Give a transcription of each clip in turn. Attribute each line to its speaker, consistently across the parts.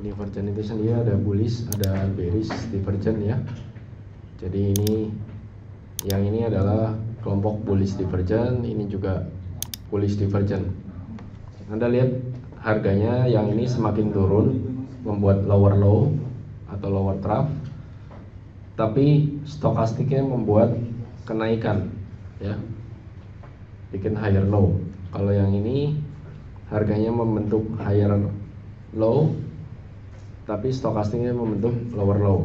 Speaker 1: divergent itu sendiri ada bullish, ada bearish divergent ya. Jadi yang ini adalah kelompok bullish divergent, ini juga bullish divergent. Anda lihat harganya yang ini semakin turun, membuat lower low atau lower trough, tapi stokastiknya membuat kenaikan ya, bikin higher low. Kalau yang ini harganya membentuk higher low, tapi stokastiknya membentuk lower low,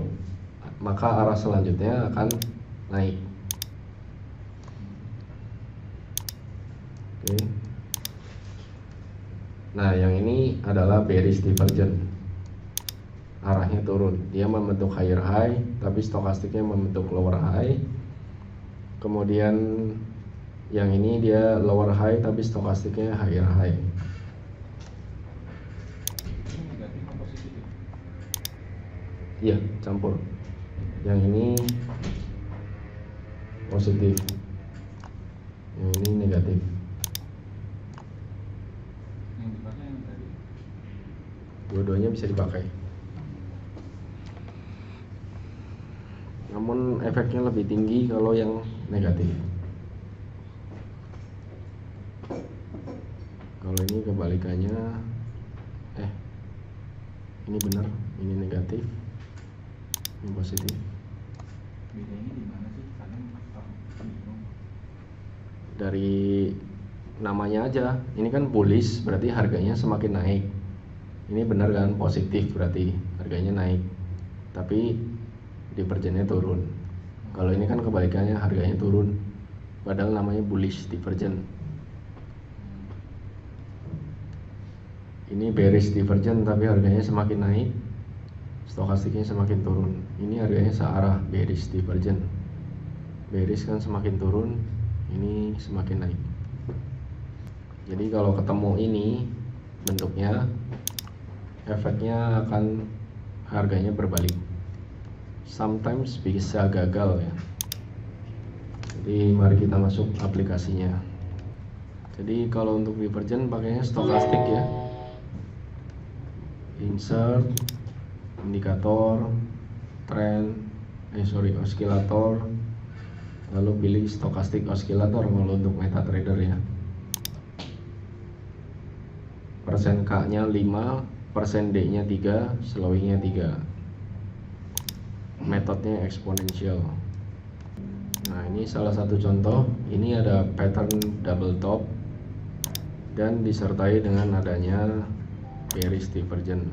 Speaker 1: maka arah selanjutnya akan naik. Oke. Nah, yang ini adalah bearish divergent, arahnya turun, dia membentuk higher high, tapi stokastiknya membentuk lower high. Kemudian yang ini dia lower high, tapi stokastiknya higher high. Iya, campur. Yang ini positif, yang ini negatif. Dua-duanya bisa dipakai. Namun efeknya lebih tinggi kalau yang negatif. Kalau ini kebalikannya, ini benar, ini negatif, ini positif.
Speaker 2: Bedanya di mana sih?
Speaker 1: Dari namanya aja, ini kan bullish berarti harganya semakin naik. Ini benar kan, positif berarti harganya naik, tapi divergennya turun. Kalau ini kan kebalikannya, harganya turun, padahal namanya bullish divergent. Ini bearish divergent, tapi harganya semakin naik, stokastiknya semakin turun. Ini harganya searah, bearish divergent. Bearish kan semakin turun, ini semakin naik. Jadi kalau ketemu ini bentuknya, efeknya akan harganya berbalik. Sometimes bisa gagal ya. Jadi mari kita masuk aplikasinya. Jadi kalau untuk divergent pakainya stokastik ya. Insert, indikator, trend, oscillator, lalu pilih stokastik oscillator kalau untuk MetaTrader ya. Persen K nya 5, persen D nya 3, slowing nya 3. Metodenya eksponensial. Nah, ini salah satu contoh. Ini ada pattern double top dan disertai dengan adanya bearish divergent.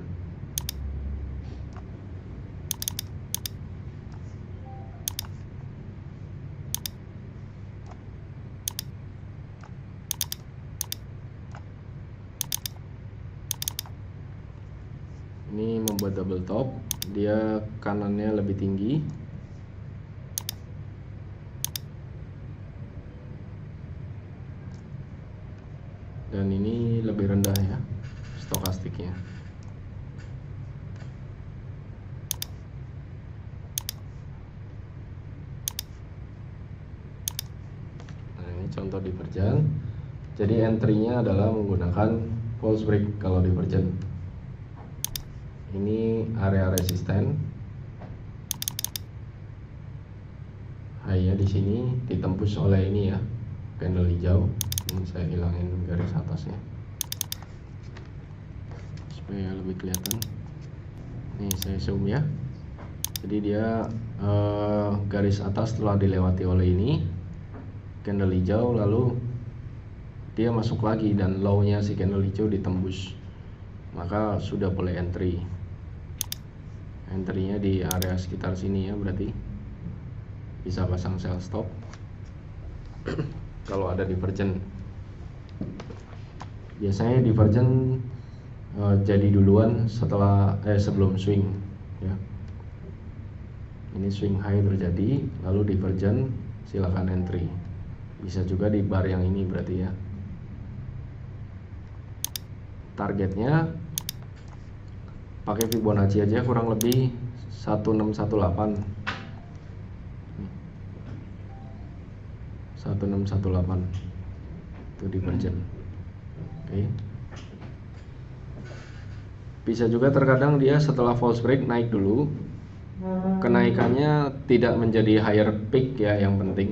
Speaker 1: Ini membuat double top, dia kanannya lebih tinggi, dan ini lebih rendah ya stokastiknya. Nah, ini contoh divergent. Jadi entry-nya adalah menggunakan false break kalau divergent. Ini area resisten, high-nya di sini ditembus oleh ini ya, candle hijau. Ini saya hilangin garis atasnya supaya lebih kelihatan. Nih saya zoom ya. Jadi dia garis atas telah dilewati oleh ini, candle hijau, lalu dia masuk lagi dan low-nya si candle hijau ditembus, maka sudah boleh entry. Entry-nya di area sekitar sini ya, berarti bisa pasang sell stop kalau ada divergent. Biasanya divergent jadi duluan sebelum swing ya. Ini swing high terjadi, lalu divergent, silakan entry. Bisa juga di bar yang ini berarti ya. Targetnya pakai Fibonacci aja kurang lebih 1618. 1618 itu divergent. Oke. Bisa juga terkadang dia setelah false break naik dulu, kenaikannya tidak menjadi higher peak ya. Yang penting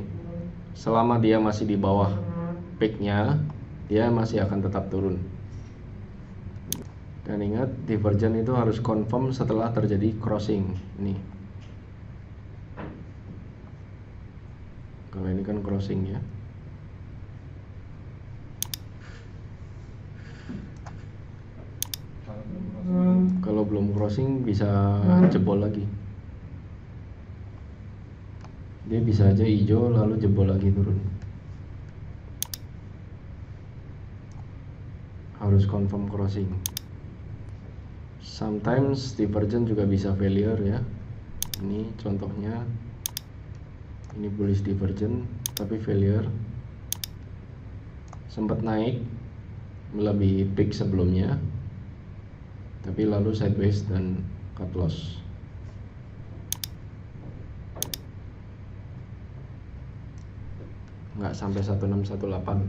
Speaker 1: selama dia masih di bawah peaknya, dia masih akan tetap turun. Dan ingat, divergent itu harus confirm setelah terjadi crossing. Ini kalau ini kan crossing ya. Kalau belum crossing bisa jebol lagi. Dia bisa aja hijau lalu jebol lagi turun. Harus confirm crossing. Sometimes divergent juga bisa failure ya. Ini contohnya. Ini bullish divergent tapi failure. Sempat naik melebihi peak sebelumnya, tapi lalu sideways dan cut loss. Nggak sampai 1618,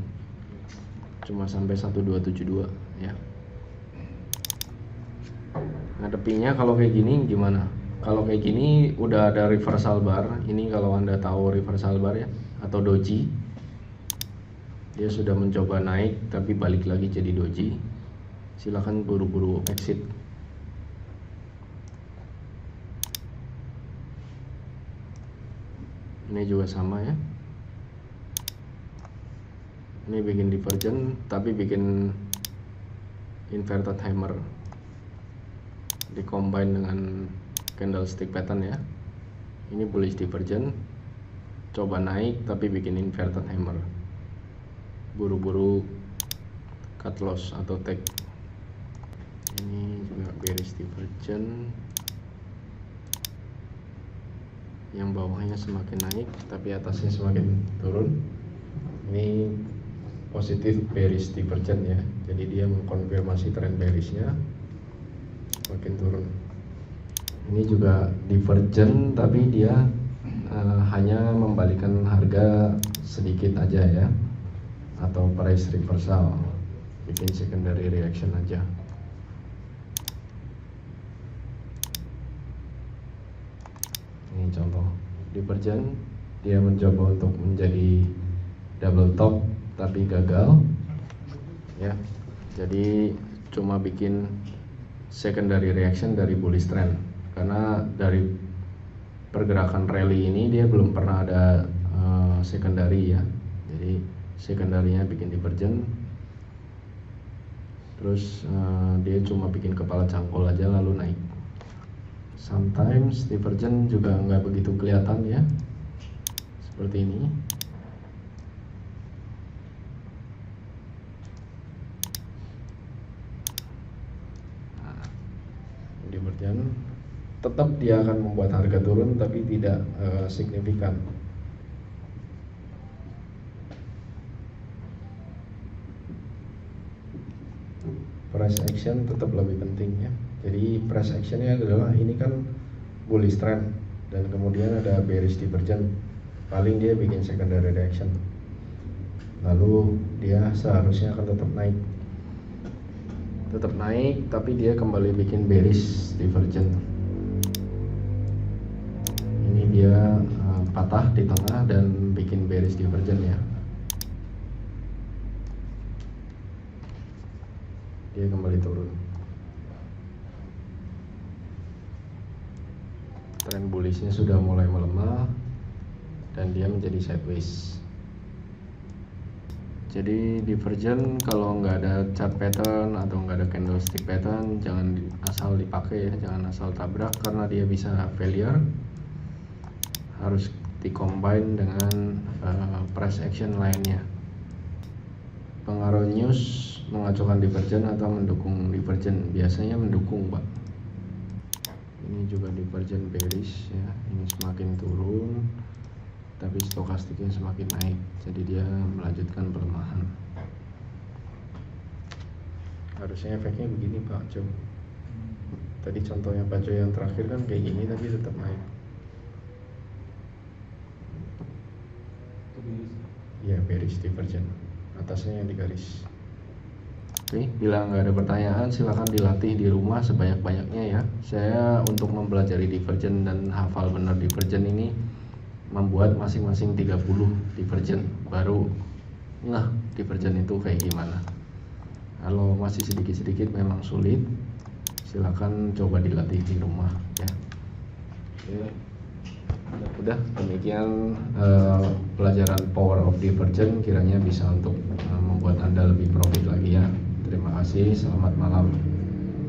Speaker 1: cuma sampai 1272 ya. Ngadepinnya kalau kayak gini gimana? Kalau kayak gini udah ada reversal bar. Ini kalau Anda tahu reversal bar ya, atau doji. Dia sudah mencoba naik tapi balik lagi jadi doji. Silahkan buru-buru exit. Ini juga sama ya. Ini bikin divergent tapi bikin inverted hammer, dikombine dengan candlestick pattern ya. Ini bullish divergent, coba naik tapi bikin inverted hammer, buru-buru cut loss atau take. Ini juga bearish divergent, yang bawahnya semakin naik tapi atasnya semakin turun. Ini positif bearish divergent ya, jadi dia mengkonfirmasi tren bearishnya, makin turun. Ini juga divergent tapi dia hanya membalikan harga sedikit aja ya, atau price reversal, bikin secondary reaction aja. Ini contoh divergent, dia mencoba untuk menjadi double top tapi gagal ya. Jadi cuma bikin secondary reaction dari bullish trend, karena dari pergerakan rally ini dia belum pernah ada secondary ya. Jadi secondary-nya bikin divergent, terus dia cuma bikin kepala cangkul aja lalu naik. Sometimes divergent juga nggak begitu kelihatan ya, seperti ini. Divergent tetap dia akan membuat harga turun tapi tidak signifikan. Price action tetap lebih penting ya. Jadi price actionnya adalah ini kan bullish trend dan kemudian ada bearish divergent, paling dia bikin secondary reaction, lalu dia seharusnya akan tetap naik tapi dia kembali bikin bearish divergent. Ini dia patah di tengah dan bikin bearish divergent ya. Dia kembali turun. Tren bullishnya sudah mulai melemah dan dia menjadi sideways. Jadi divergent kalau nggak ada chart pattern atau nggak ada candlestick pattern, jangan asal dipakai ya, jangan asal tabrak karena dia bisa failure. Harus dikombine dengan price action lainnya. Pengaruh news mengacaukan divergent atau mendukung divergent? Biasanya mendukung, Pak. Ini juga divergent bearish ya, ini semakin turun tapi stokastiknya semakin naik, jadi dia melanjutkan pelemahan. Harusnya efeknya begini Pak Jo. Tadi contohnya Pak Jo yang terakhir kan kayak gini tapi tetap naik. Ya bearish divergent, atasnya yang digaris. Oke, bila nggak ada pertanyaan silakan dilatih di rumah sebanyak-banyaknya ya. Saya untuk mempelajari divergen dan hafal benar divergen ini membuat masing-masing 30 divergen, baru nah divergen itu kayak gimana. Kalau masih sedikit-sedikit memang sulit, silakan coba dilatih di rumah ya. Oke. Udah demikian pelajaran power of divergen, kiranya bisa untuk membuat Anda lebih profit lagi ya. Terima kasih, selamat malam.